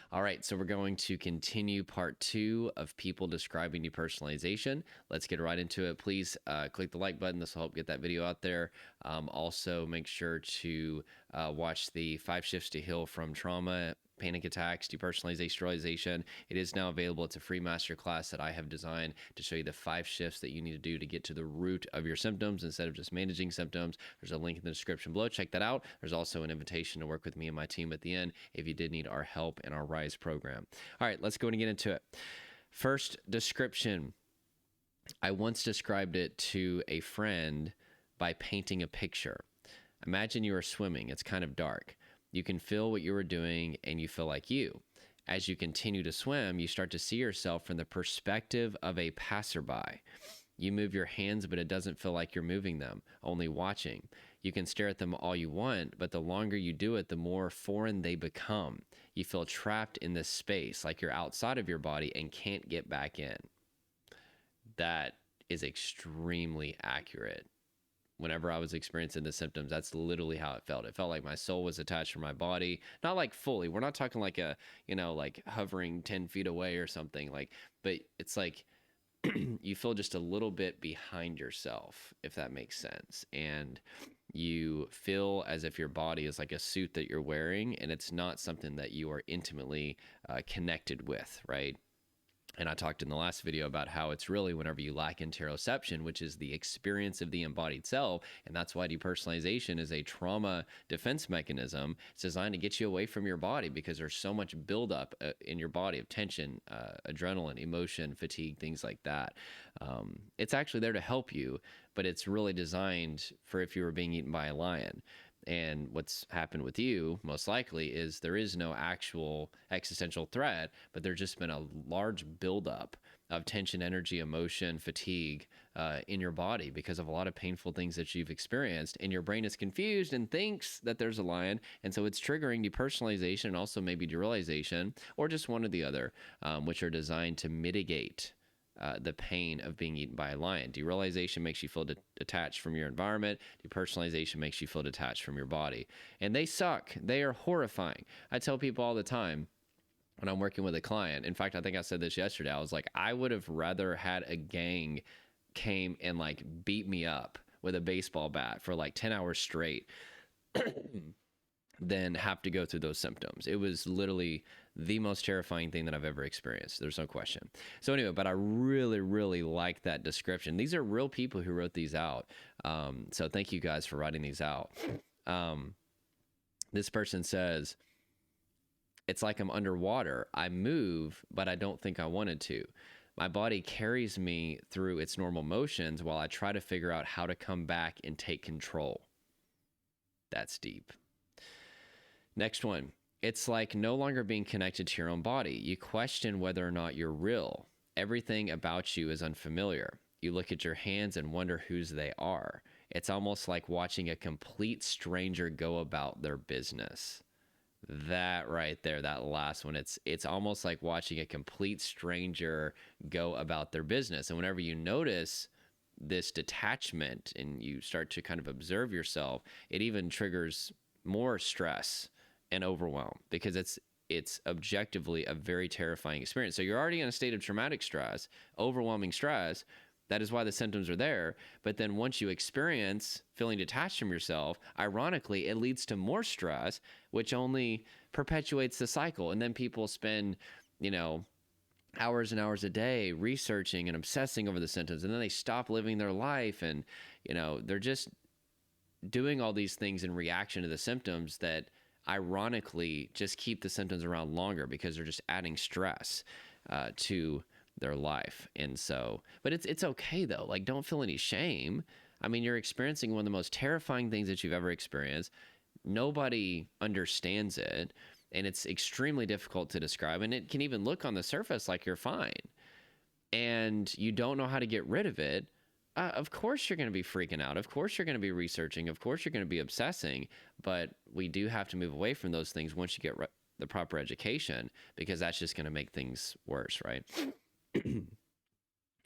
All right, so we're going to continue part 2 of people describing depersonalization. Let's get right into it. Please click the like button. This will help get that video out there. Also, make sure to watch the 5 Shifts to Heal from Trauma, Panic Attacks, Depersonalization, Realization. It is now available. It's a free masterclass that I have designed to show you the 5 shifts that you need to do to get to the root of your symptoms instead of just managing symptoms. There's a link in the description below. Check that out. There's also an invitation to work with me and my team at the end if you did need our help in our RISE program. All right, let's go and get into it. First description. I once described it to a friend by painting a picture. Imagine you are swimming. It's kind of dark. You can feel what you were doing and you feel like you. As you continue to swim, you start to see yourself from the perspective of a passerby. You move your hands, but it doesn't feel like you're moving them, only watching. You can stare at them all you want, but the longer you do it, the more foreign they become. You feel trapped in this space, like you're outside of your body and can't get back in. That is extremely accurate. Whenever I was experiencing the symptoms, that's literally how it felt. It felt like my soul was attached to my body, not like fully. We're not talking like a, like hovering 10 feet away or something, but it's like you feel just a little bit behind yourself, if that makes sense. And you feel as if your body is like a suit that you're wearing, and it's not something that you are intimately connected with, right? And I talked in the last video about how it's really whenever you lack interoception, which is the experience of the embodied self. And that's why depersonalization is a trauma defense mechanism. It's designed to get you away from your body because there's so much buildup in your body of tension, adrenaline, emotion, fatigue, things like that. It's actually there to help you, but it's really designed for if you were being eaten by a lion. And what's happened with you, most likely, is there is no actual existential threat, but there's just been a large buildup of tension, energy, emotion, fatigue in your body because of a lot of painful things that you've experienced. And your brain is confused and thinks that there's a lion. And so it's triggering depersonalization and also maybe derealization, or just one or the other, which are designed to mitigate the pain of being eaten by a lion. Derealization makes you feel detached from your environment. Depersonalization makes you feel detached from your body. And they suck. They are horrifying. I tell people all the time when I'm working with a client, in fact, I think I said this yesterday, I was like, I would have rather had a gang came and like beat me up with a baseball bat for like 10 hours straight than have to go through those symptoms. It was literally the most terrifying thing that I've ever experienced. There's no question. So anyway, but I really, really like that description. These are real people who wrote these out. So thank you guys for writing these out. This person says, it's like I'm underwater. I move, but I don't think I wanted to. My body carries me through its normal motions while I try to figure out how to come back and take control. That's deep. Next one. It's like no longer being connected to your own body. You question whether or not you're real. Everything about you is unfamiliar. You look at your hands and wonder whose they are. It's almost like watching a complete stranger go about their business. That right there, that last one, it's almost like watching a complete stranger go about their business. And whenever you notice this detachment and you start to kind of observe yourself, it even triggers more stress and overwhelm because it's objectively a very terrifying experience. So you're already in a state of traumatic stress, overwhelming stress. That is why the symptoms are there. But then once you experience feeling detached from yourself, ironically, it leads to more stress, which only perpetuates the cycle. And then people spend, hours and hours a day researching and obsessing over the symptoms. And then they stop living their life. And, they're just doing all these things in reaction to the symptoms that ironically just keep the symptoms around longer because they're just adding stress to their life. And so, but it's okay though. Like, don't feel any shame. I mean, you're experiencing one of the most terrifying things that you've ever experienced. Nobody understands it, and it's extremely difficult to describe. And it can even look on the surface like you're fine, and you don't know how to get rid of it. Of course you're going to be freaking out. Of course you're going to be researching. Of course you're going to be obsessing. But we do have to move away from those things once you get the proper education, because that's just going to make things worse, right?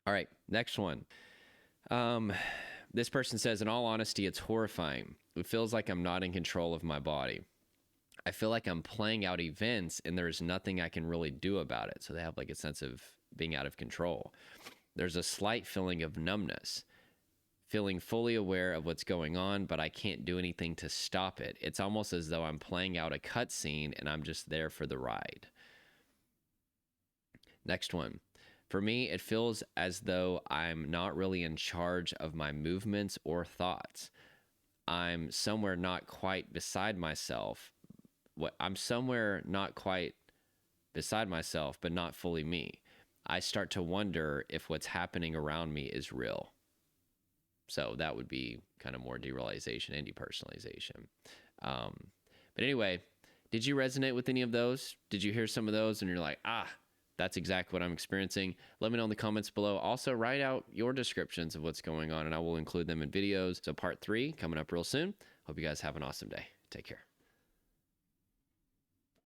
All right, next one. This person says, in all honesty, it's horrifying. It feels like I'm not in control of my body. I feel like I'm playing out events and there's nothing I can really do about it. So they have like a sense of being out of control. There's a slight feeling of numbness, feeling fully aware of what's going on, but I can't do anything to stop it. It's almost as though I'm playing out a cutscene and I'm just there for the ride. Next one. For me, it feels as though I'm not really in charge of my movements or thoughts. I'm somewhere not quite beside myself. I'm somewhere not quite beside myself, but not fully me. I start to wonder if what's happening around me is real. So that would be kind of more derealization and depersonalization. But anyway, did you resonate with any of those? Did you hear some of those and you're like, that's exactly what I'm experiencing? Let me know in the comments below. Also, write out your descriptions of what's going on and I will include them in videos. So part 3 coming up real soon. Hope you guys have an awesome day. Take care.